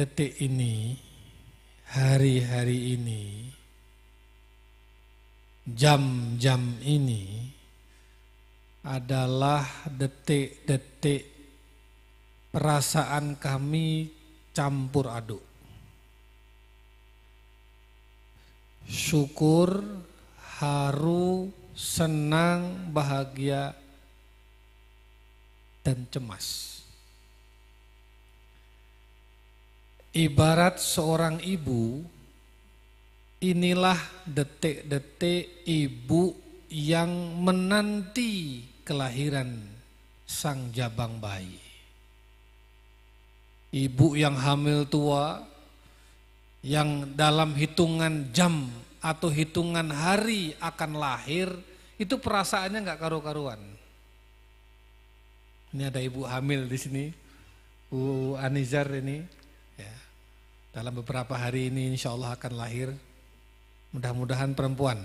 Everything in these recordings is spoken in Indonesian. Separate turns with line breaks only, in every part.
detik-detik ini, hari-hari ini, jam-jam ini adalah detik-detik perasaan kami campur aduk. Syukur, haru, senang, bahagia, dan cemas. Ibarat seorang ibu, inilah detik-detik ibu yang menanti kelahiran sang jabang bayi. Ibu yang hamil tua, yang dalam hitungan jam atau hitungan hari akan lahir, itu perasaannya nggak karu-karuan. Ini ada ibu hamil di sini, Bu Anizar ini. Ya, dalam beberapa hari ini insya Allah akan lahir, mudah-mudahan perempuan.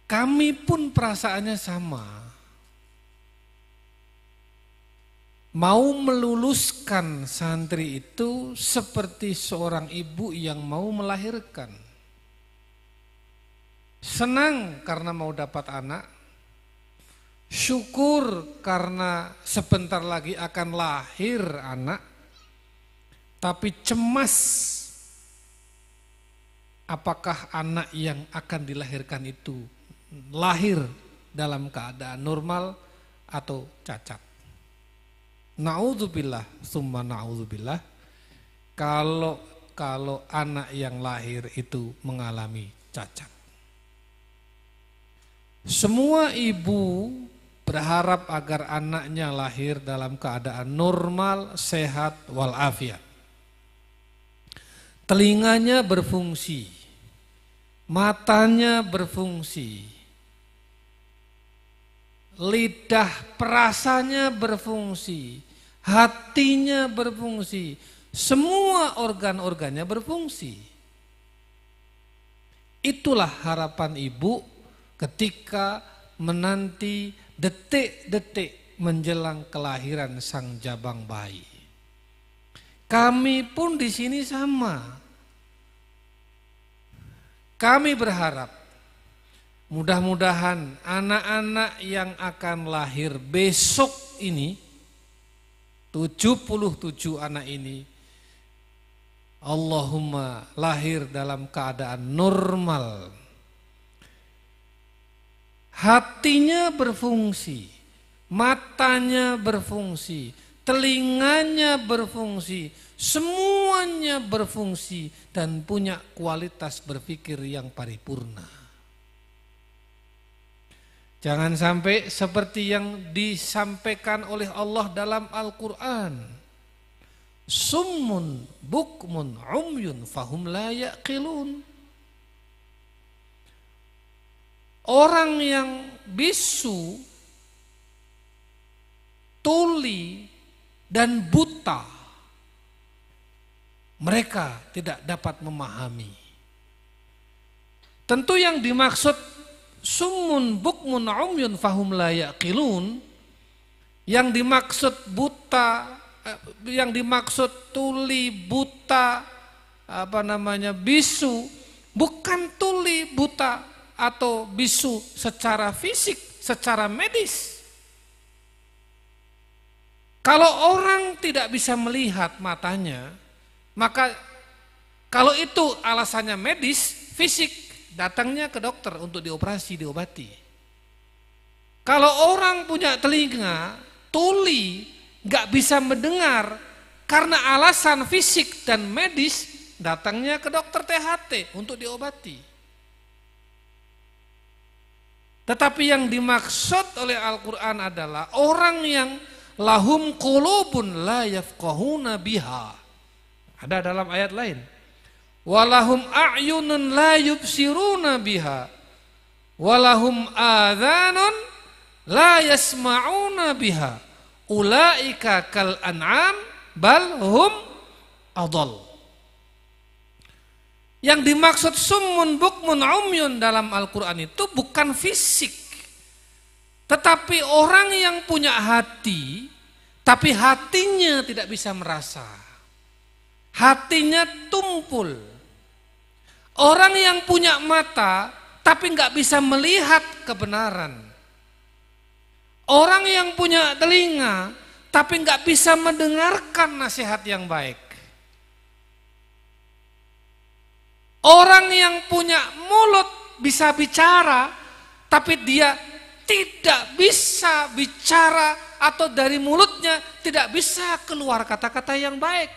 Kami pun perasaannya sama, mau meluluskan santri itu seperti seorang ibu yang mau melahirkan. Senang karena mau dapat anak, syukur karena sebentar lagi akan lahir anak, tapi cemas apakah anak yang akan dilahirkan itu lahir dalam keadaan normal atau cacat. Na'udzubillah, summa na'udzubillah, kalau anak yang lahir itu mengalami cacat. Semua ibu berharap agar anaknya lahir dalam keadaan normal, sehat, walafiat. Telinganya berfungsi, matanya berfungsi, lidah perasanya berfungsi, hatinya berfungsi, semua organ-organnya berfungsi. Itulah harapan ibu ketika menanti detik-detik menjelang kelahiran sang jabang bayi. Kami pun di sini sama. Kami berharap mudah-mudahan anak-anak yang akan lahir besok ini, 77 anak ini, Allahumma lahir dalam keadaan normal. Hatinya berfungsi, matanya berfungsi, telinganya berfungsi, semuanya berfungsi dan punya kualitas berpikir yang paripurna. Jangan sampai seperti yang disampaikan oleh Allah dalam Al-Quran. Summun bukmun umyun fahum la yaqilun. Orang yang bisu, tuli, dan buta, mereka tidak dapat memahami. Tentu yang dimaksud summun bukmun umyun fahum la yaqilun, yang dimaksud buta, yang dimaksud tuli, buta, bisu, bukan tuli, buta atau bisu secara fisik, secara medis. Kalau orang tidak bisa melihat matanya, maka kalau itu alasannya medis, fisik, datangnya ke dokter untuk dioperasi, diobati. Kalau orang punya telinga, tuli, gak bisa mendengar karena alasan fisik dan medis, datangnya ke dokter THT untuk diobati. Tetapi yang dimaksud oleh Al-Quran adalah orang yang lahum qulubun la yafqahuna biha. Ada dalam ayat lain. Walahum a'yunun la yubsiruna biha. Walahum adhanun la yasma'una biha. Ulaika kal an'am bal hum adall. Yang dimaksud summun bukmun umyun dalam Al-Quran itu bukan fisik. Tetapi orang yang punya hati, tapi hatinya tidak bisa merasa, hatinya tumpul. Orang yang punya mata, tapi nggak bisa melihat kebenaran. Orang yang punya telinga, tapi nggak bisa mendengarkan nasihat yang baik. Orang yang punya mulut bisa bicara, tapi dia tidak bisa bicara atau dari mulutnya tidak bisa keluar kata-kata yang baik.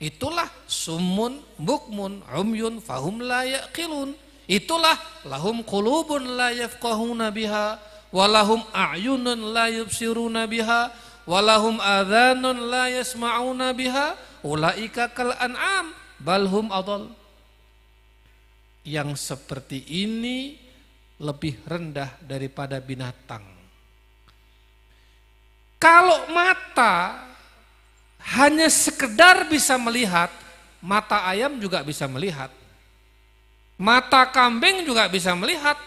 Itulah summun bukmun umyun fahum la yaqilun. Itulah lahum qulubun la yafqahuna biha walahum a'yunun la yubsiruna biha walahum adhanun la yasma'una biha ulaika kal an'am balhum adall. Yang seperti ini lebih rendah daripada binatang. Kalau mata hanya sekedar bisa melihat, mata ayam juga bisa melihat. Mata kambing juga bisa melihat.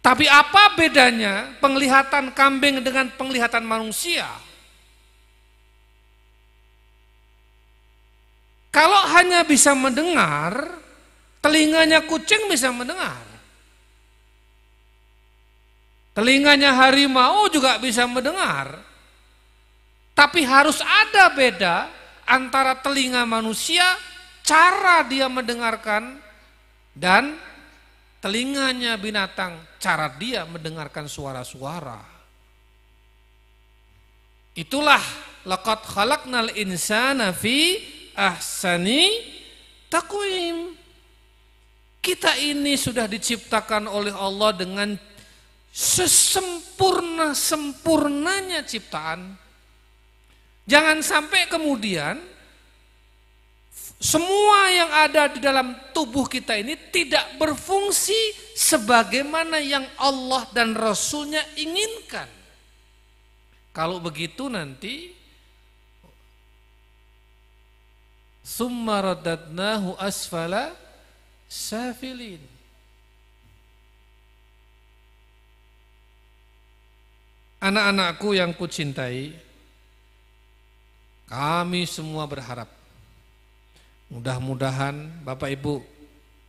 Tapi apa bedanya penglihatan kambing dengan penglihatan manusia? Kalau hanya bisa mendengar, telinganya kucing bisa mendengar. Telinganya harimau juga bisa mendengar. Tapi harus ada beda antara telinga manusia, cara dia mendengarkan, dan telinganya binatang, cara dia mendengarkan suara-suara. Itulah laqad khalaqnal insana fi ahsani taqwim. Kita ini sudah diciptakan oleh Allah dengan sesempurna-sempurnanya ciptaan. Jangan sampai kemudian semua yang ada di dalam tubuh kita ini tidak berfungsi sebagaimana yang Allah dan Rasulnya inginkan. Kalau begitu nanti summa radadnahu asfala safilin. Anak-anakku yang kucintai, kami semua berharap mudah-mudahan Bapak Ibu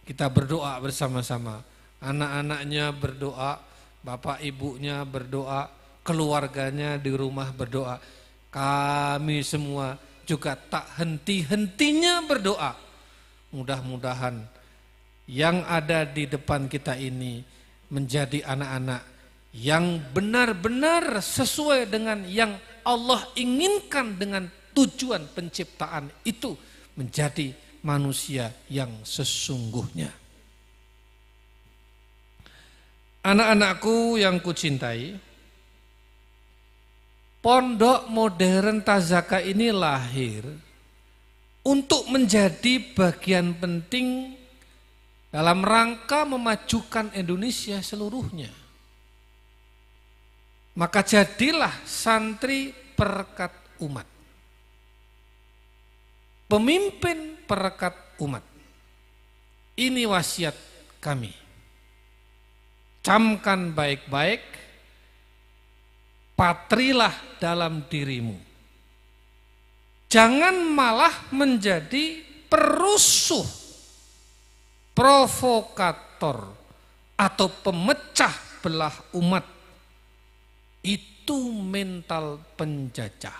kita berdoa bersama-sama. Anak-anaknya berdoa, Bapak Ibunya berdoa, keluarganya di rumah berdoa. Kami semua juga tak henti-hentinya berdoa. Mudah-mudahan yang ada di depan kita ini menjadi anak-anak yang benar-benar sesuai dengan yang Allah inginkan dengan tujuan penciptaan itu, menjadi manusia yang sesungguhnya. Anak-anakku yang kucintai, Pondok Modern Tazaka ini lahir untuk menjadi bagian penting dalam rangka memajukan Indonesia seluruhnya. Maka jadilah santri perekat umat, pemimpin perekat umat. Ini wasiat kami. Camkan baik-baik, patrilah dalam dirimu. Jangan malah menjadi perusuh, provokator, atau pemecah belah umat. Itu mental penjajah.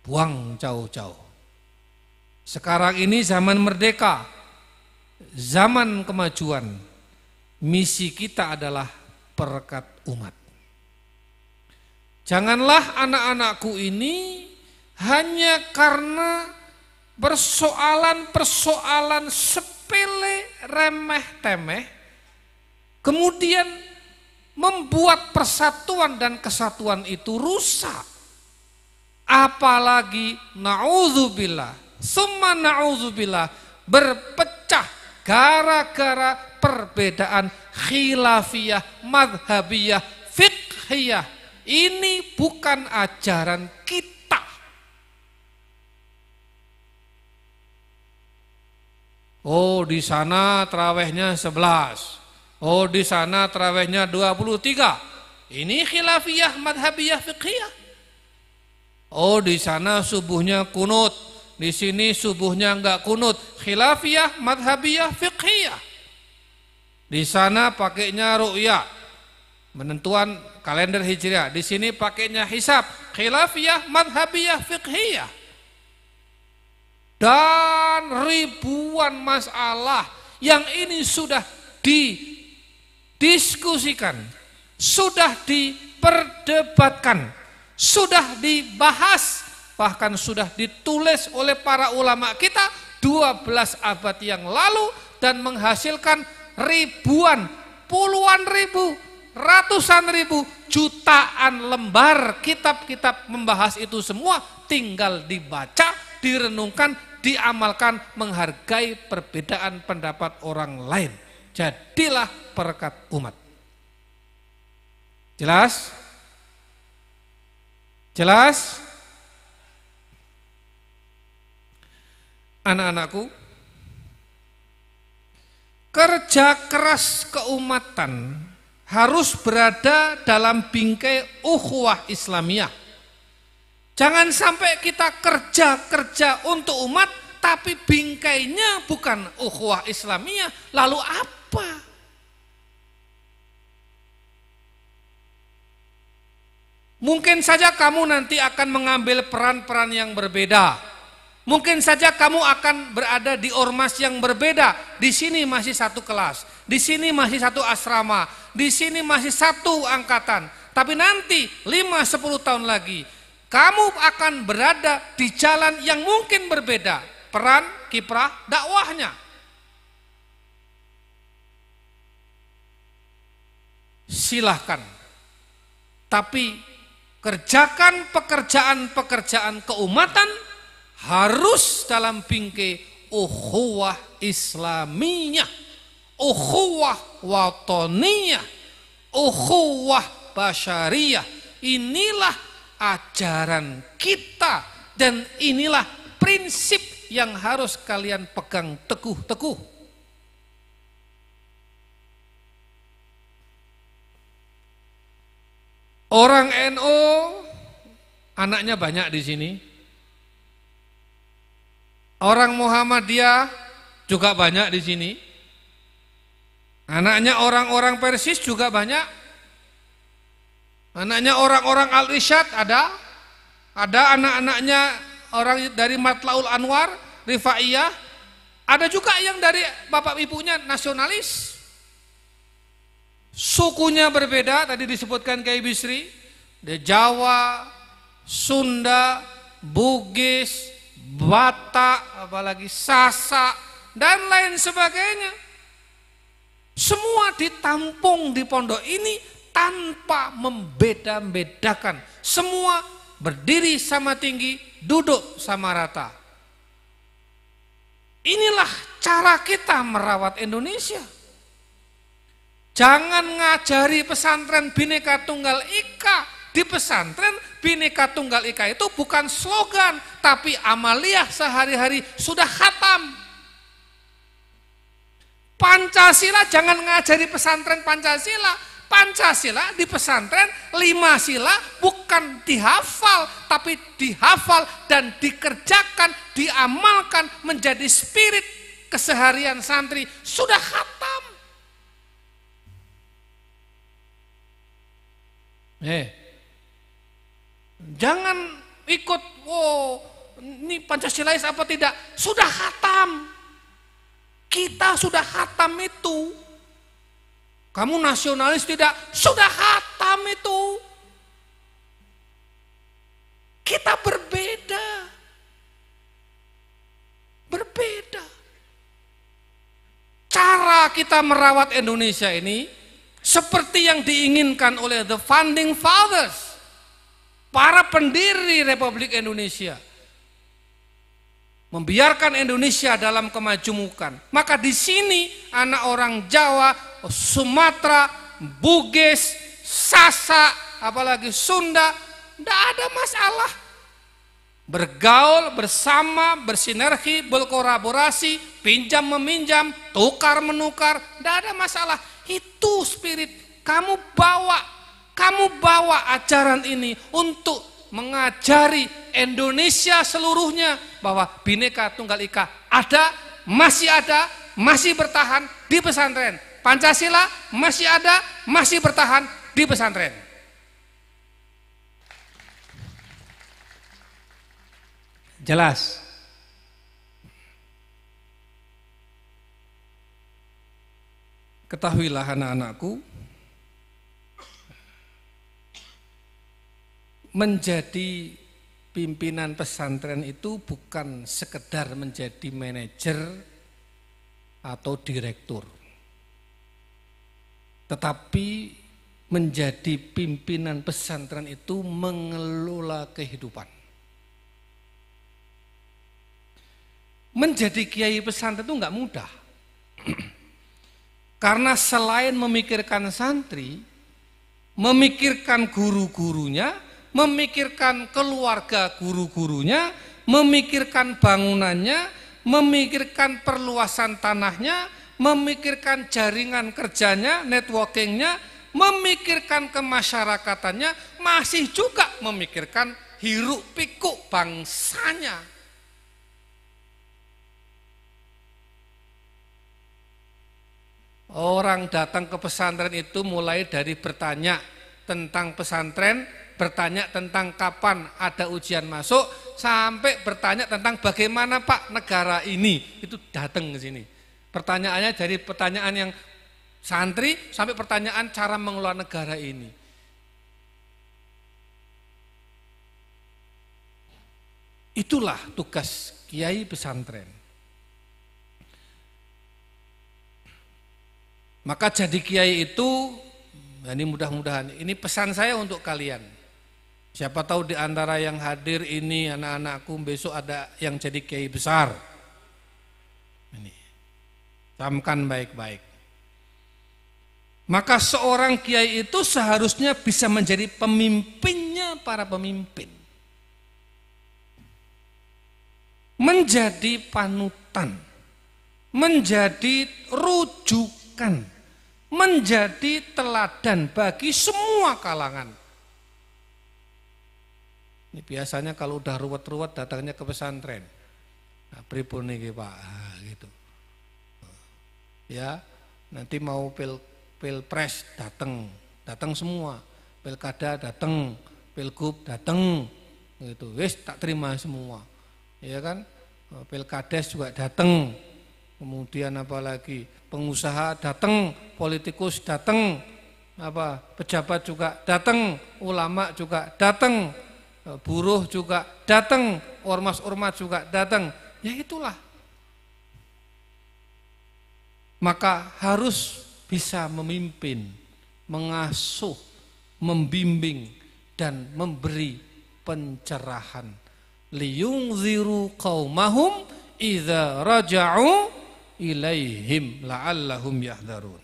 Buang jauh-jauh. Sekarang ini zaman merdeka, zaman kemajuan. Misi kita adalah perekat umat. Janganlah anak-anakku ini hanya karena persoalan-persoalan sepele, remeh-temeh, kemudian membuat persatuan dan kesatuan itu rusak. Apalagi na'udzubillah, summa na'udzubillah, berpecah gara-gara perbedaan khilafiyah, madhabiyah, fiqhiyah. Ini bukan ajaran kita. Oh, di sana tarawihnya 11. Oh, di sana tarawihnya 23. Ini khilafiyah, madhabiyah, fiqhiyah. Oh, di sana subuhnya kunut, di sini subuhnya enggak kunut. Khilafiyah, madhabiyah, fiqhiyah. Di sana pakainya ru'yah, penentuan kalender hijriah. Di sini pakainya hisab. Khilafiyah, madhabiyah, fiqhiyah. Dan ribuan masalah yang ini sudah didiskusikan, sudah diperdebatkan, sudah dibahas, bahkan sudah ditulis oleh para ulama kita 12 abad yang lalu dan menghasilkan ribuan, puluhan ribu, ratusan ribu, jutaan lembar kitab-kitab membahas itu semua. Tinggal dibaca, direnungkan, diamalkan, menghargai perbedaan pendapat orang lain. Jadilah perekat umat. Jelas? Jelas? Anak-anakku, kerja keras keumatan harus berada dalam bingkai ukhuwah Islamiyah. Jangan sampai kita kerja untuk umat tapi bingkainya bukan ukhuwah Islamiyah. Lalu apa? Mungkin saja kamu nanti akan mengambil peran-peran yang berbeda. Mungkin saja kamu akan berada di ormas yang berbeda. Di sini masih satu kelas, di sini masih satu asrama, di sini masih satu angkatan. Tapi nanti 5-10 tahun lagi kamu akan berada di jalan yang mungkin berbeda. Peran, kiprah, dakwahnya. Silahkan. Tapi kerjakan pekerjaan-pekerjaan keumatan harus dalam bingkai ukhuwah Islamiyah, ukhuwah watoniyah, ukhuwah basyariyah. Inilah ajaran kita dan inilah prinsip yang harus kalian pegang teguh-teguh. Orang NU anaknya banyak di sini. Orang Muhammadiyah juga banyak di sini. Anaknya orang-orang Persis juga banyak. Anaknya orang-orang Al-Irsyad ada anak-anaknya orang dari Matlaul Anwar, Rifaiyah, ada juga yang dari bapak ibunya nasionalis. Sukunya berbeda, tadi disebutkan Kiai Bisri, di Jawa, Sunda, Bugis, Batak, apalagi Sasak, dan lain sebagainya. Semua ditampung di pondok ini tanpa membeda-bedakan. Semua berdiri sama tinggi, duduk sama rata. Inilah cara kita merawat Indonesia. Jangan ngajari pesantren Bhinneka Tunggal Ika. Di pesantren Bhinneka Tunggal Ika itu bukan slogan, tapi amaliyah sehari-hari sudah khatam. Pancasila jangan ngajari pesantren Pancasila. Pancasila di pesantren 5 sila bukan dihafal, tapi dihafal dan dikerjakan, diamalkan menjadi spirit keseharian santri. Sudah khatam. Jangan ikut, ini Pancasilais apa tidak? Sudah khatam. Kita sudah khatam itu. Kamu nasionalis tidak? Sudah khatam itu. Kita berbeda. Berbeda. Cara kita merawat Indonesia ini seperti yang diinginkan oleh the founding fathers, para pendiri Republik Indonesia. Membiarkan Indonesia dalam kemajemukan. Maka di sini anak orang Jawa, Sumatera, Bugis, Sasak, apalagi Sunda, tidak ada masalah. Bergaul bersama, bersinergi, berkolaborasi, pinjam meminjam, tukar menukar, tidak ada masalah. Itu spirit kamu bawa Kamu bawa ajaran ini untuk mengajari Indonesia seluruhnya bahwa Bhinneka Tunggal Ika ada, masih bertahan di pesantren. Pancasila masih ada, masih bertahan di pesantren. Jelas? Ketahuilah anak-anakku, menjadi pimpinan pesantren itu bukan sekedar menjadi manajer atau direktur, tetapi menjadi pimpinan pesantren itu mengelola kehidupan. Menjadi kiai pesantren itu enggak mudah. Karena selain memikirkan santri, memikirkan guru-gurunya, memikirkan keluarga guru-gurunya, memikirkan bangunannya, memikirkan perluasan tanahnya, memikirkan jaringan kerjanya, networkingnya, memikirkan kemasyarakatannya, masih juga memikirkan hiruk pikuk bangsanya. Orang datang ke pesantren itu mulai dari bertanya tentang pesantren, bertanya tentang kapan ada ujian masuk, sampai bertanya tentang bagaimana Pak negara ini, itu datang ke sini. Pertanyaannya dari pertanyaan yang santri sampai pertanyaan cara mengelola negara ini. Itulah tugas kiai pesantren. Maka jadi kiai itu, ini mudah-mudahan, ini pesan saya untuk kalian. Siapa tahu di antara yang hadir ini anak-anakku besok ada yang jadi kiai besar. Ini, camkan baik-baik. Maka seorang kiai itu seharusnya bisa menjadi pemimpinnya para pemimpin. Menjadi panutan, menjadi rujukan, menjadi teladan bagi semua kalangan. Ini biasanya kalau udah ruwet-ruwet datangnya ke pesantren. Nah, pripun niki Pak, gitu. Ya, nanti mau pilpres datang semua, pilkada datang, pilgub datang, gitu. Wis tak terima semua, ya kan? Pilkades juga datang. Kemudian apalagi pengusaha datang, politikus datang, pejabat juga datang, ulama juga datang, buruh juga datang, ormas-ormas juga datang. Ya itulah. Maka harus bisa memimpin, mengasuh, membimbing dan memberi pencerahan. Liyungziru qaumahum idza raja'u ilaihim la'allahum yahdharun.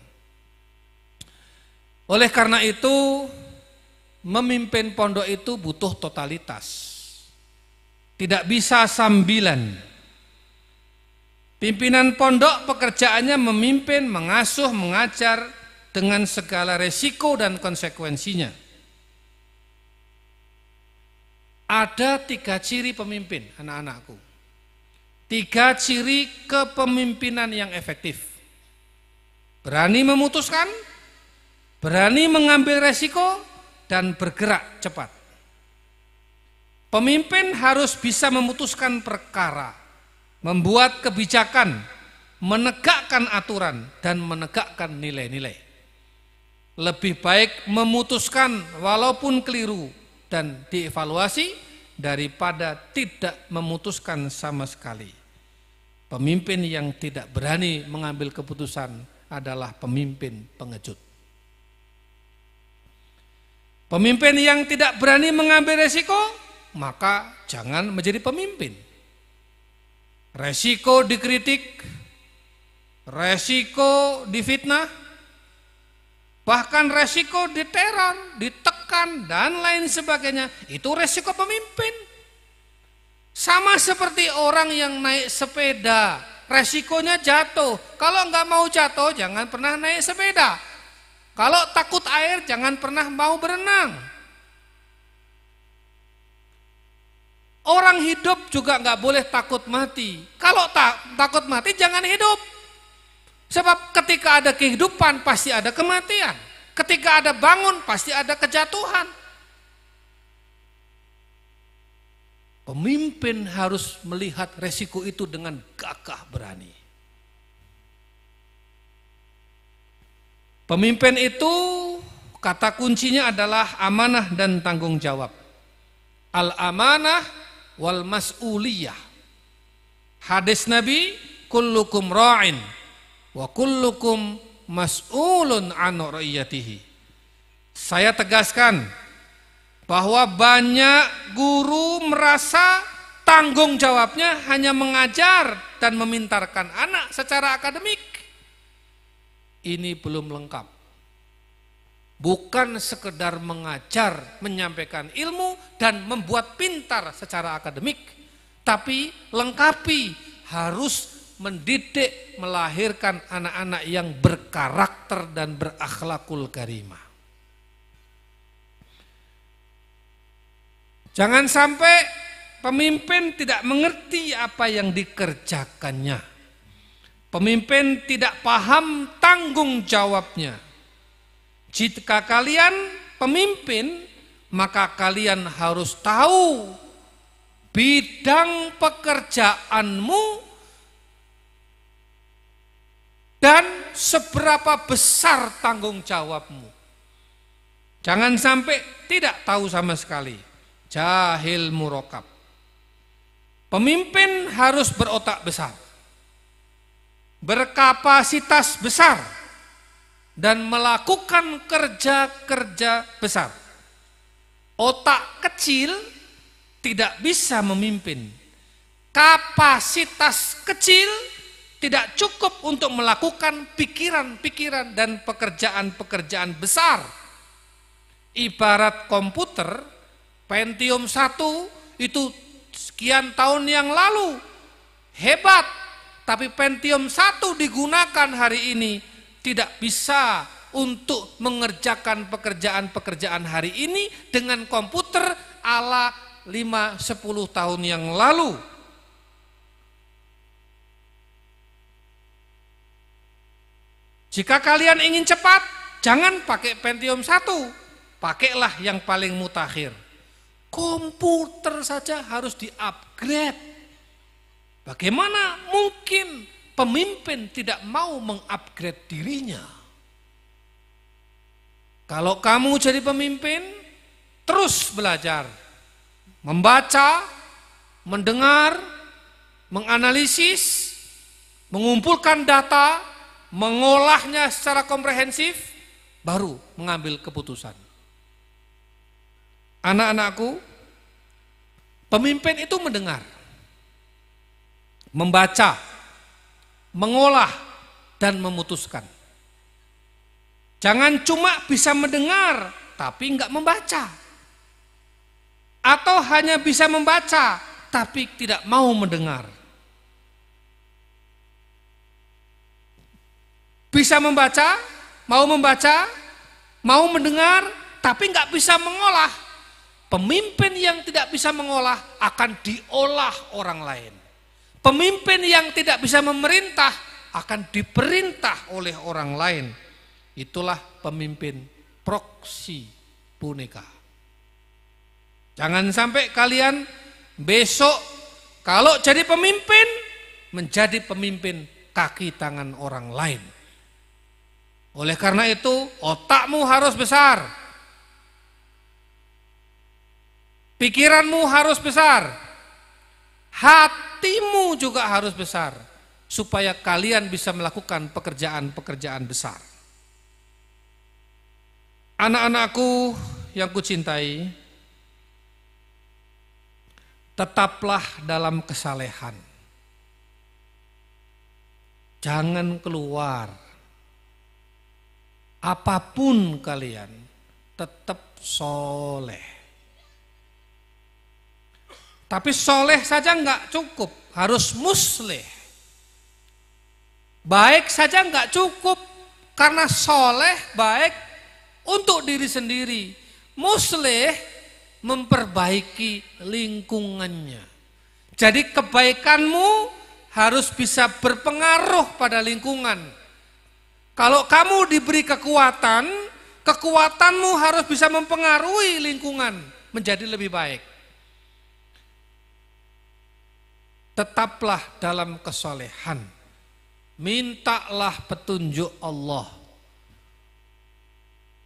Oleh karena itu, memimpin pondok itu butuh totalitas. Tidak bisa sambilan. Pimpinan pondok pekerjaannya memimpin, mengasuh, mengajar dengan segala resiko dan konsekuensinya. Ada 3 ciri pemimpin, anak-anakku. 3 ciri kepemimpinan yang efektif. Berani memutuskan, berani mengambil resiko, dan bergerak cepat. Pemimpin harus bisa memutuskan perkara, membuat kebijakan, menegakkan aturan, dan menegakkan nilai-nilai. Lebih baik memutuskan walaupun keliru dan dievaluasi, daripada tidak memutuskan sama sekali. Pemimpin yang tidak berani mengambil keputusan adalah pemimpin pengecut. Pemimpin yang tidak berani mengambil resiko, maka jangan menjadi pemimpin. Resiko dikritik, resiko difitnah, bahkan resiko diteror, ditekan, dan lain sebagainya. Itu resiko pemimpin. Sama seperti orang yang naik sepeda, resikonya jatuh. Kalau nggak mau jatuh, jangan pernah naik sepeda. Kalau takut air, jangan pernah mau berenang. Orang hidup juga nggak boleh takut mati. Kalau takut mati, jangan hidup. Sebab ketika ada kehidupan, pasti ada kematian. Ketika ada bangun, pasti ada kejatuhan. Pemimpin harus melihat resiko itu dengan gagah berani. Pemimpin itu kata kuncinya adalah amanah dan tanggung jawab. Al-amanah wal mas'uliyah. Hadis Nabi, kullukum ra'in wa kullukum mas'ulun an ra'iyatihi. Saya tegaskan bahwa banyak guru merasa tanggung jawabnya hanya mengajar dan memintarkan anak secara akademik. Ini belum lengkap. Bukan sekedar mengajar, menyampaikan ilmu dan membuat pintar secara akademik, tapi lengkapi, harus mendidik, melahirkan anak-anak yang berkarakter dan berakhlakul karimah. Jangan sampai pemimpin tidak mengerti apa yang dikerjakannya. Pemimpin tidak paham tanggung jawabnya. Jika kalian pemimpin, maka kalian harus tahu bidang pekerjaanmu dan seberapa besar tanggung jawabmu. Jangan sampai tidak tahu sama sekali. Jahil murokab. Pemimpin harus berotak besar, berkapasitas besar, dan melakukan kerja-kerja besar. Otak kecil tidak bisa memimpin. Kapasitas kecil tidak cukup untuk melakukan pikiran-pikiran dan pekerjaan-pekerjaan besar. Ibarat komputer, Pentium 1 itu sekian tahun yang lalu hebat, tapi Pentium 1 digunakan hari ini tidak bisa untuk mengerjakan pekerjaan-pekerjaan hari ini dengan komputer ala 5-10 tahun yang lalu. Jika kalian ingin cepat, jangan pakai Pentium 1, pakailah yang paling mutakhir. Komputer saja harus di-upgrade. Bagaimana mungkin pemimpin tidak mau meng-upgrade dirinya? Kalau kamu jadi pemimpin, terus belajar, membaca, mendengar, menganalisis, mengumpulkan data, mengolahnya secara komprehensif, baru mengambil keputusan. Anak-anakku, pemimpin itu mendengar, membaca, mengolah, dan memutuskan. Jangan cuma bisa mendengar, tapi enggak membaca. Atau hanya bisa membaca, tapi tidak mau mendengar. Bisa membaca, mau mendengar, tapi enggak bisa mengolah. Pemimpin yang tidak bisa mengolah akan diolah orang lain. Pemimpin yang tidak bisa memerintah akan diperintah oleh orang lain. Itulah pemimpin proksi punika. Jangan sampai kalian besok kalau jadi pemimpin, menjadi pemimpin kaki tangan orang lain. Oleh karena itu, otakmu harus besar. Pikiranmu harus besar, hatimu juga harus besar, supaya kalian bisa melakukan pekerjaan-pekerjaan besar. Anak-anakku yang kucintai, tetaplah dalam kesalehan. Jangan keluar. Apapun kalian, tetap soleh. Tapi soleh saja enggak cukup, harus musleh. Baik saja enggak cukup, karena soleh, baik untuk diri sendiri. Muslih memperbaiki lingkungannya. Jadi kebaikanmu harus bisa berpengaruh pada lingkungan. Kalau kamu diberi kekuatan, kekuatanmu harus bisa mempengaruhi lingkungan menjadi lebih baik. Tetaplah dalam kesolehan. Mintalah petunjuk Allah.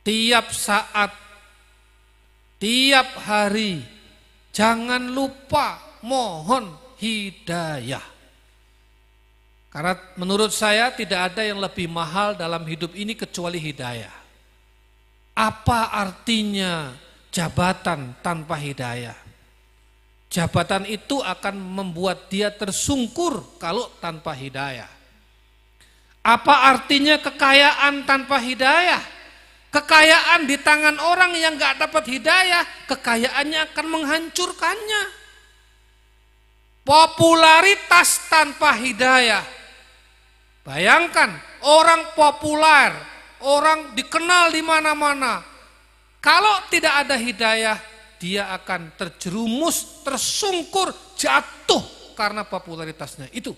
Tiap saat, tiap hari, jangan lupa mohon hidayah. Karena menurut saya tidak ada yang lebih mahal dalam hidup ini kecuali hidayah. Apa artinya jabatan tanpa hidayah? Jabatan itu akan membuat dia tersungkur kalau tanpa hidayah. Apa artinya kekayaan tanpa hidayah? Kekayaan di tangan orang yang gak dapat hidayah, kekayaannya akan menghancurkannya. Popularitas tanpa hidayah. Bayangkan orang populer, orang dikenal di mana-mana. Kalau tidak ada hidayah, dia akan terjerumus, tersungkur, jatuh karena popularitasnya itu.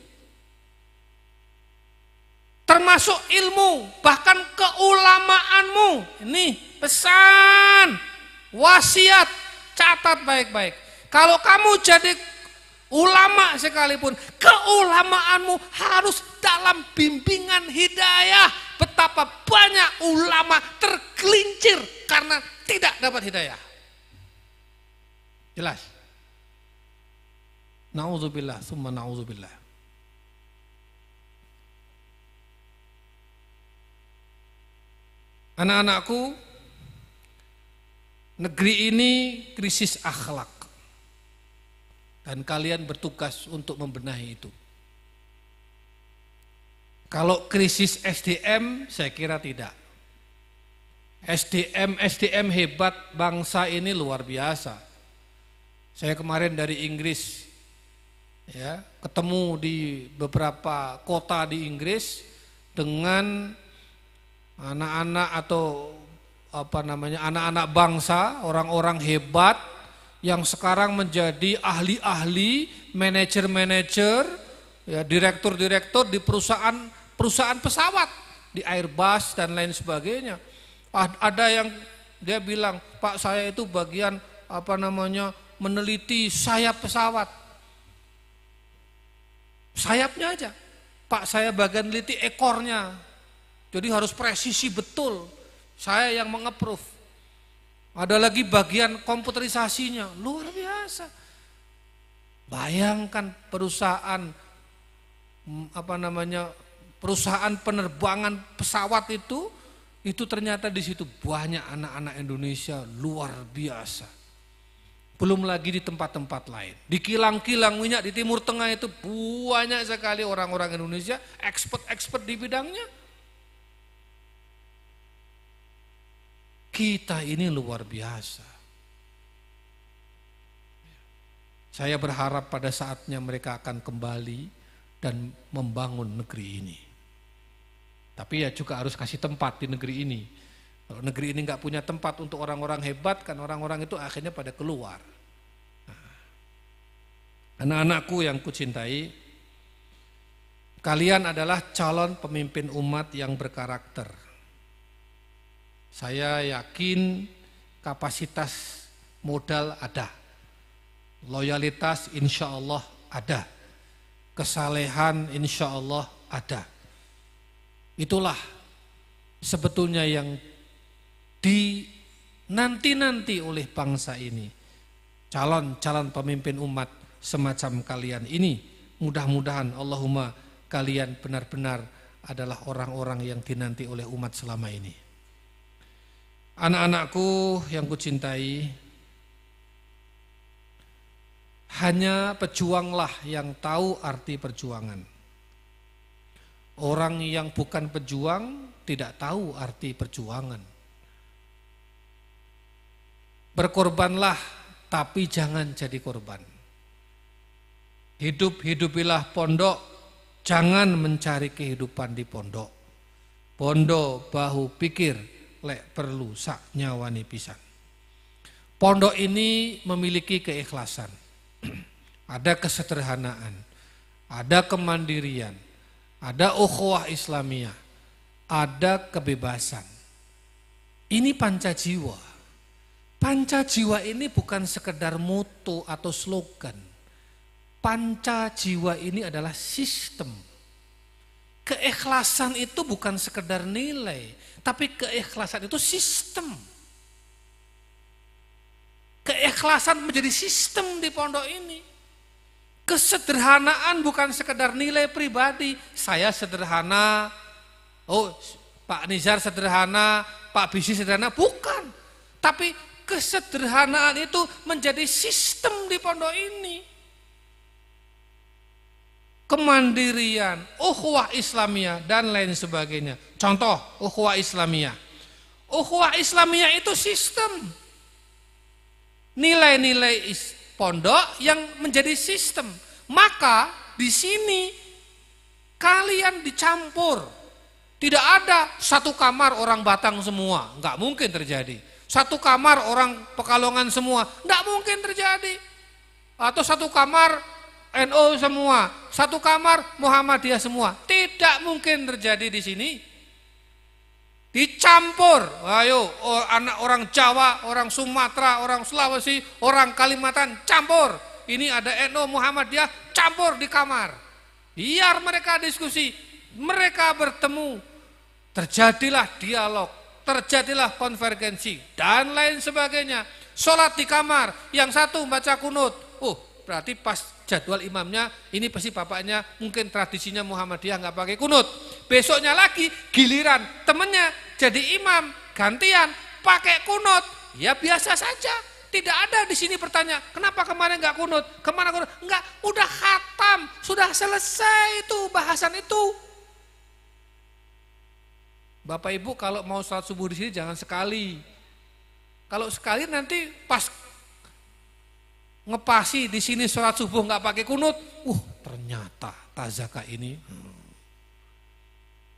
Termasuk ilmu, bahkan keulamaanmu. Ini pesan, wasiat, catat baik-baik. Kalau kamu jadi ulama sekalipun, keulamaanmu harus dalam bimbingan hidayah. Betapa banyak ulama tergelincir karena tidak dapat hidayah. Jelas? Na'udzubillah, summa na'udzubillah. Anak-anakku, negeri ini krisis akhlak. Dan kalian bertugas untuk membenahi itu. Kalau krisis SDM, saya kira tidak. SDM hebat bangsa ini luar biasa. Saya kemarin dari Inggris, ya, ketemu di beberapa kota di Inggris dengan anak-anak atau anak-anak bangsa, orang-orang hebat yang sekarang menjadi ahli-ahli, manajer-manajer, ya, direktur-direktur di perusahaan pesawat, di Airbus dan lain sebagainya. Ada yang dia bilang, Pak, saya itu bagian meneliti sayap pesawat. Sayapnya aja. Pak, saya bagian meneliti ekornya. Jadi harus presisi betul. Saya yang meng-approve. Ada lagi bagian komputerisasinya, luar biasa. Bayangkan perusahaan perusahaan penerbangan pesawat itu ternyata di situ banyak anak-anak Indonesia luar biasa. Belum lagi di tempat-tempat lain. Di kilang-kilang minyak di Timur Tengah itu banyak sekali orang-orang Indonesia expert di bidangnya. Kita ini luar biasa. Saya berharap pada saatnya mereka akan kembali dan membangun negeri ini. Tapi ya juga harus kasih tempat di negeri ini. Kalau negeri ini nggak punya tempat untuk orang-orang hebat, kan orang-orang itu akhirnya pada keluar. Anak-anakku yang kucintai, kalian adalah calon pemimpin umat yang berkarakter. Saya yakin kapasitas modal ada, loyalitas insya Allah ada, kesalehan insya Allah ada. Itulah sebetulnya yang dinanti-nanti oleh bangsa ini. Calon-calon pemimpin umat semacam kalian ini, mudah-mudahan Allahumma kalian benar-benar adalah orang-orang yang dinanti oleh umat selama ini. Anak-anakku yang kucintai, hanya pejuanglah yang tahu arti perjuangan. Orang yang bukan pejuang tidak tahu arti perjuangan. Berkorbanlah, tapi jangan jadi korban. Hidup-hidupilah pondok, jangan mencari kehidupan di pondok. Pondok bahu pikir, lek perlu sak nyawani pisan. Pondok ini memiliki keikhlasan, ada kesederhanaan, ada kemandirian, ada ukhuwah Islamiyah, ada kebebasan. Ini pancajiwa. Pancajiwa ini bukan sekedar moto atau slogan. Pancajiwa ini adalah sistem. Keikhlasan itu bukan sekedar nilai, tapi keikhlasan itu sistem. Keikhlasan menjadi sistem di pondok ini. Kesederhanaan bukan sekedar nilai pribadi. Saya sederhana, oh Pak Nizar sederhana, Pak Bisi sederhana, bukan. Tapi kesederhanaan itu menjadi sistem di pondok ini. Kemandirian, ukhuwah Islamiyah dan lain sebagainya. Contoh ukhuwah Islamiyah. Ukhuwah Islamiyah itu sistem. Nilai-nilai pondok yang menjadi sistem. Maka di sini kalian dicampur. Tidak ada satu kamar orang Batang semua, enggak mungkin terjadi. Satu kamar orang Pekalongan semua, enggak mungkin terjadi. Atau satu kamar NU semua, satu kamar Muhammadiyah semua. Tidak mungkin terjadi di sini. Dicampur. Ayo, anak orang Jawa, orang Sumatera, orang Sulawesi, orang Kalimantan, campur. Ini ada NU Muhammadiyah, campur di kamar. Biar mereka diskusi, mereka bertemu. Terjadilah dialog, terjadilah konvergensi dan lain sebagainya. Sholat di kamar, yang satu baca kunut. Berarti pas jadwal imamnya, ini pasti bapaknya mungkin tradisinya Muhammadiyah nggak pakai kunut. Besoknya lagi giliran temennya jadi imam, gantian pakai kunut. Ya biasa saja. Tidak ada di sini bertanya, kenapa kemarin nggak kunut? Kemana kunut? Enggak, udah khatam, sudah selesai itu bahasan itu. Bapak Ibu kalau mau sholat subuh di sini jangan sekali. Kalau sekali nanti pas ngepasi di sini sholat subuh nggak pakai kunut, ternyata tazaka ini.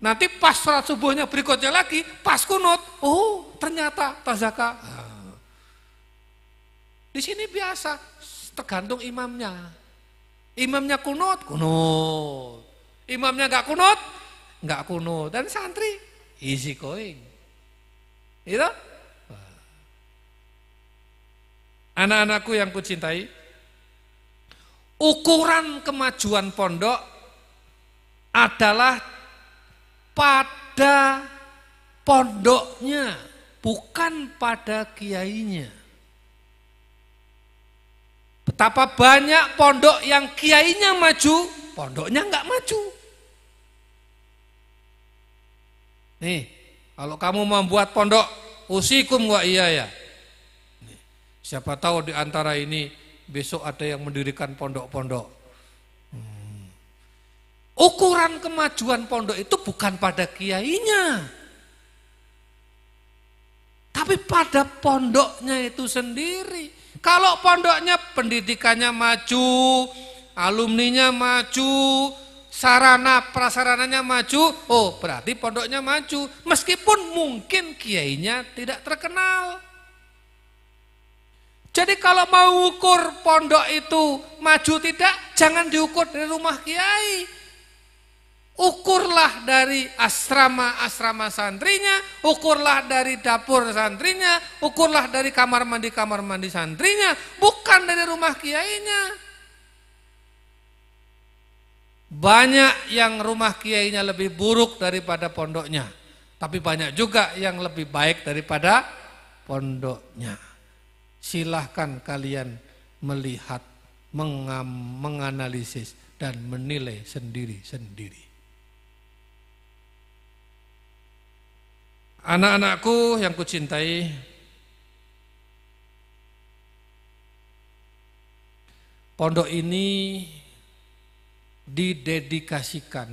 Nanti pas sholat subuhnya berikutnya lagi, pas kunut, ternyata tazaka. Di sini biasa, tergantung imamnya. Imamnya kunut, kunut. Imamnya nggak kunut, nggak kunut. Dan santri easy going. Itu? Anak-anakku yang kucintai, ukuran kemajuan pondok adalah pada pondoknya, bukan pada kiainya. Betapa banyak pondok yang kiainya maju, pondoknya enggak maju. Nih, kalau kamu membuat pondok, usikum wa iya ya. Siapa tahu di antara ini besok ada yang mendirikan pondok-pondok. Ukuran kemajuan pondok itu bukan pada kiainya, tapi pada pondoknya itu sendiri. Kalau pondoknya pendidikannya maju, alumninya maju, sarana prasarananya maju, berarti pondoknya maju. Meskipun mungkin kiainya tidak terkenal. Jadi kalau mau ukur pondok itu maju tidak, jangan diukur dari rumah kiai. Ukurlah dari asrama santrinya, ukurlah dari dapur santrinya, ukurlah dari kamar mandi santrinya, bukan dari rumah kiainya. Banyak yang rumah kiainya lebih buruk daripada pondoknya, tapi banyak juga yang lebih baik daripada pondoknya. Silahkan kalian melihat, menganalisis dan menilai sendiri-sendiri. Anak-anakku yang kucintai, pondok ini didedikasikan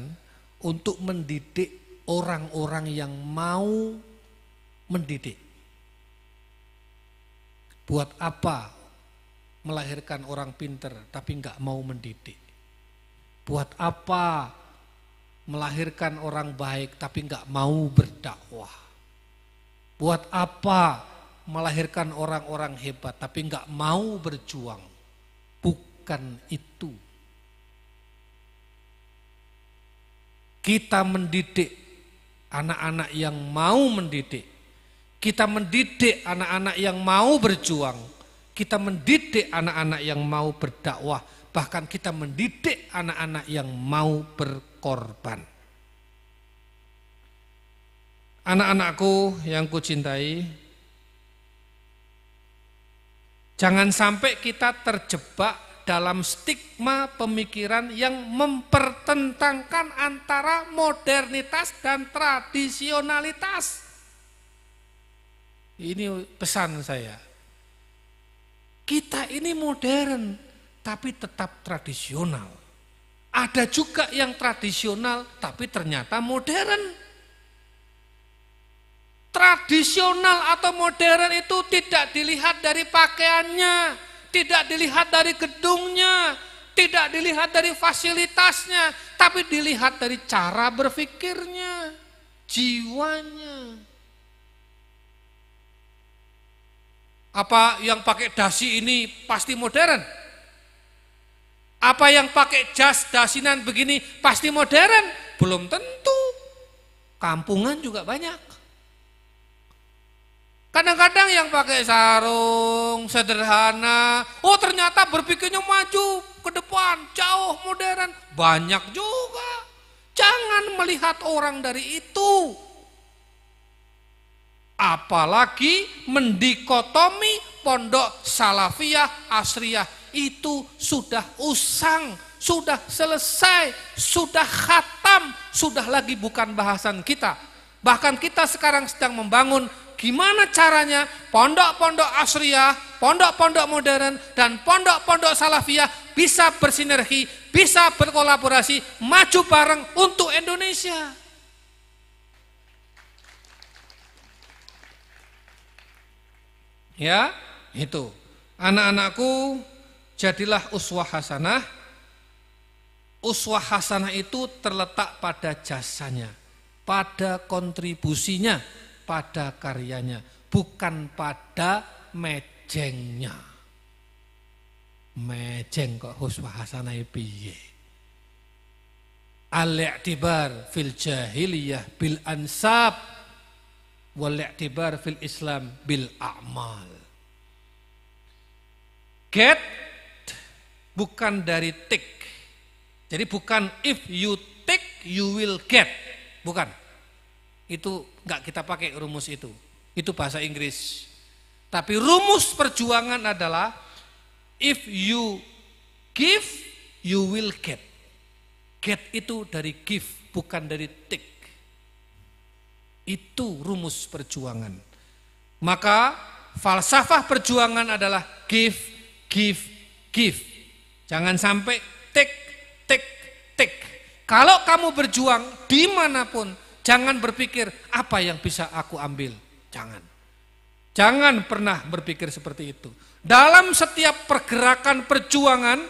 untuk mendidik orang-orang yang mau mendidik. Buat apa melahirkan orang pinter tapi enggak mau mendidik? Buat apa melahirkan orang baik tapi enggak mau berdakwah? Buat apa melahirkan orang-orang hebat tapi nggak mau berjuang? Bukan itu. Kita mendidik anak-anak yang mau mendidik. Kita mendidik anak-anak yang mau berjuang. Kita mendidik anak-anak yang mau berdakwah. Bahkan kita mendidik anak-anak yang mau berkorban. Anak-anakku yang kucintai, jangan sampai kita terjebak dalam stigma pemikiran yang mempertentangkan antara modernitas dan tradisionalitas. Ini pesan saya. Kita ini modern, tapi tetap tradisional. Ada juga yang tradisional, tapi ternyata modern. Tradisional atau modern itu tidak dilihat dari pakaiannya, tidak dilihat dari gedungnya, tidak dilihat dari fasilitasnya, tapi dilihat dari cara berpikirnya, jiwanya. Apa yang pakai dasi ini pasti modern? Apa yang pakai jas dasinan begini pasti modern? Belum tentu. Kampungan juga banyak. Kadang-kadang yang pakai sarung sederhana, oh ternyata berpikirnya maju ke depan, jauh modern, banyak juga. Jangan melihat orang dari itu. Apalagi mendikotomi pondok salafiyah, asriyah, itu sudah usang, sudah selesai, sudah khatam, sudah lagi bukan bahasan kita. Bahkan kita sekarang sedang membangun gimana caranya pondok-pondok asriyah, pondok-pondok modern, dan pondok-pondok salafiyah bisa bersinergi, bisa berkolaborasi, maju bareng untuk Indonesia. Ya, itu. Anak-anakku, jadilah uswah hasanah. Uswah hasanah itu terletak pada jasanya, pada kontribusinya, pada karyanya, bukan pada mejengnya. Mejeng kok uswah hasanah piye? Al-i'tibar fil jahiliyah bil ansab wal-i'tibar fil Islam bil a'mal. Get bukan dari take. Jadi bukan if you take you will get. Bukan. Itu enggak kita pakai rumus itu. Itu bahasa Inggris. Tapi rumus perjuangan adalah if you give you will get. Get itu dari give bukan dari take. Itu rumus perjuangan. Maka falsafah perjuangan adalah give, give, give. Jangan sampai take, take, take. Kalau kamu berjuang dimanapun, jangan berpikir apa yang bisa aku ambil. Jangan. Jangan pernah berpikir seperti itu. Dalam setiap pergerakan perjuangan,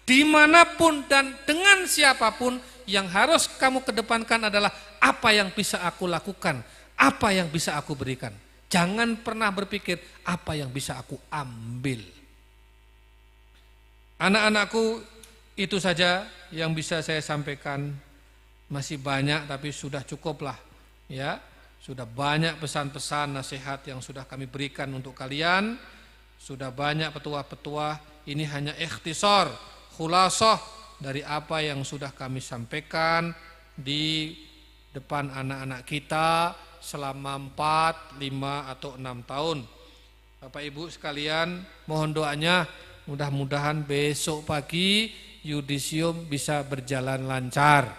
dimanapun dan dengan siapapun, yang harus kamu kedepankan adalah apa yang bisa aku lakukan, apa yang bisa aku berikan. Jangan pernah berpikir apa yang bisa aku ambil. Anak-anakku, itu saja yang bisa saya sampaikan. Masih banyak tapi sudah cukup lah. Ya, sudah banyak pesan-pesan nasihat yang sudah kami berikan untuk kalian. Sudah banyak petua-petua. Ini hanya ikhtisar, khulasah dari apa yang sudah kami sampaikan di depan anak-anak kita selama 4, 5, atau 6 tahun. Bapak Ibu sekalian, mohon doanya mudah-mudahan besok pagi yudisium bisa berjalan lancar.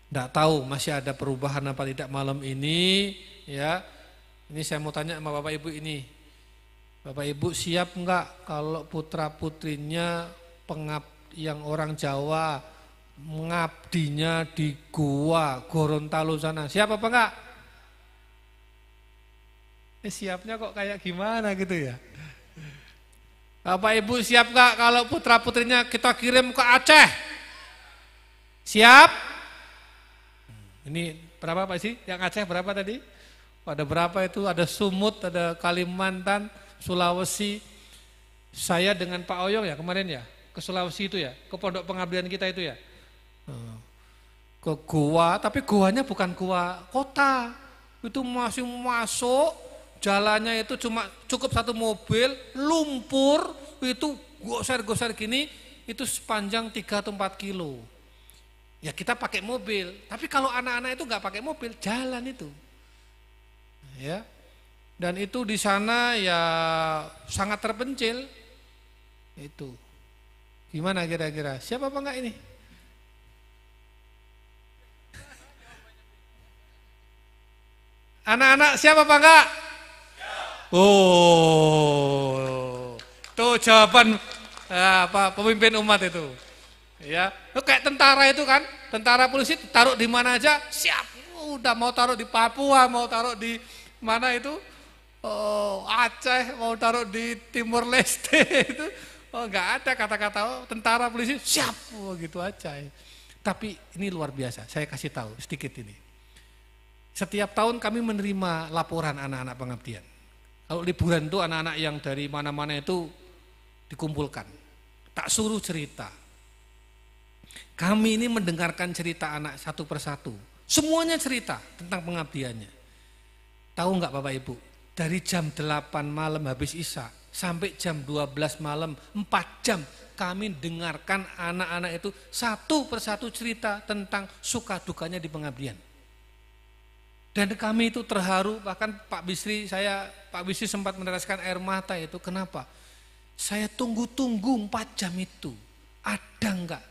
Tidak tahu masih ada perubahan apa tidak malam ini, ya. Ini saya mau tanya sama Bapak Ibu ini. Bapak Ibu siap enggak kalau putra-putrinya yang orang Jawa mengabdinya di gua Gorontalo sana? Siap apa enggak? Siapnya kok kayak gimana gitu ya? Bapak Ibu siap enggak kalau putra-putrinya kita kirim ke Aceh? Siap? Ini berapa Pak sih? Yang Aceh berapa tadi? Ada berapa itu? Ada Sumut, ada Kalimantan, Sulawesi. Saya dengan Pak Oyong ya kemarin ya, ke Sulawesi itu ya, ke pondok pengabdian kita itu ya. Ke gua, tapi guanya bukan gua kota. Itu masih masuk, jalannya itu cuma cukup satu mobil, lumpur, itu goser-goser gini, itu sepanjang 3 atau 4 kilo. Ya kita pakai mobil, tapi kalau anak-anak itu nggak pakai mobil, jalan itu. Ya. Dan itu di sana ya sangat terpencil. Itu. Gimana kira-kira? Siapa apa enggak ini? Anak-anak siapa apa enggak? Oh. Tuh jawaban pemimpin umat itu. Ya, kayak tentara itu kan, tentara polisi taruh di mana aja siap. Udah mau taruh di Papua, mau taruh di mana itu, Aceh, mau taruh di Timur Leste itu, nggak ada kata-kata tentara polisi siap, gitu aja. Tapi ini luar biasa. Saya kasih tahu sedikit ini. Setiap tahun kami menerima laporan anak-anak pengabdian. Kalau liburan itu anak-anak yang dari mana-mana itu dikumpulkan, tak suruh cerita. Kami ini mendengarkan cerita anak satu persatu. Semuanya cerita tentang pengabdiannya. Tahu enggak Bapak Ibu? Dari jam 8 malam habis Isya sampai jam 12 malam 4 jam kami dengarkan anak-anak itu satu persatu cerita tentang suka dukanya di pengabdian. Dan kami itu terharu, bahkan Pak Bisri sempat meneteskan air mata itu. Kenapa? Saya tunggu-tunggu 4 jam itu. Ada enggak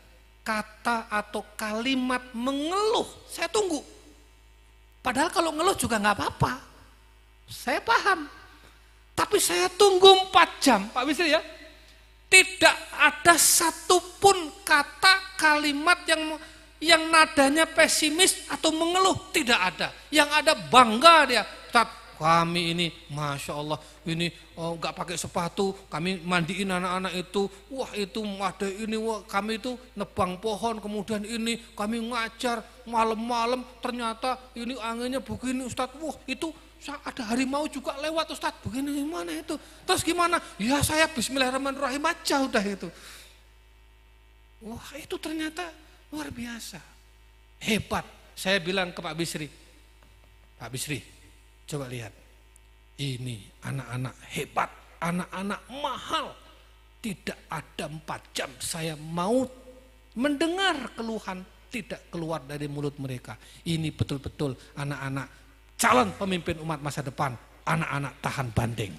kata atau kalimat mengeluh? Saya tunggu. Padahal kalau ngeluh juga enggak apa-apa. Saya paham. Tapi saya tunggu 4 jam, Pak Bisri ya. Tidak ada satupun kata kalimat yang nadanya pesimis atau mengeluh, tidak ada. Yang ada bangga dia. Ustaz, kami ini Masya Allah ini nggak pakai sepatu, kami mandiin anak-anak itu, wah itu ada ini, wah kami itu nebang pohon, kemudian ini kami ngajar malam-malam, ternyata ini anginnya begini Ustaz, wah itu ada harimau juga lewat Ustaz, begini gimana itu, terus gimana? Ya saya Bismillahirrahmanirrahim aja udah itu. Wah itu ternyata luar biasa, hebat. Saya bilang ke Pak Bisri, Pak Bisri, coba lihat, ini anak-anak hebat, anak-anak mahal. Tidak ada 4 jam saya mau mendengar keluhan tidak keluar dari mulut mereka. Ini betul-betul anak-anak calon pemimpin umat masa depan, anak-anak tahan banting.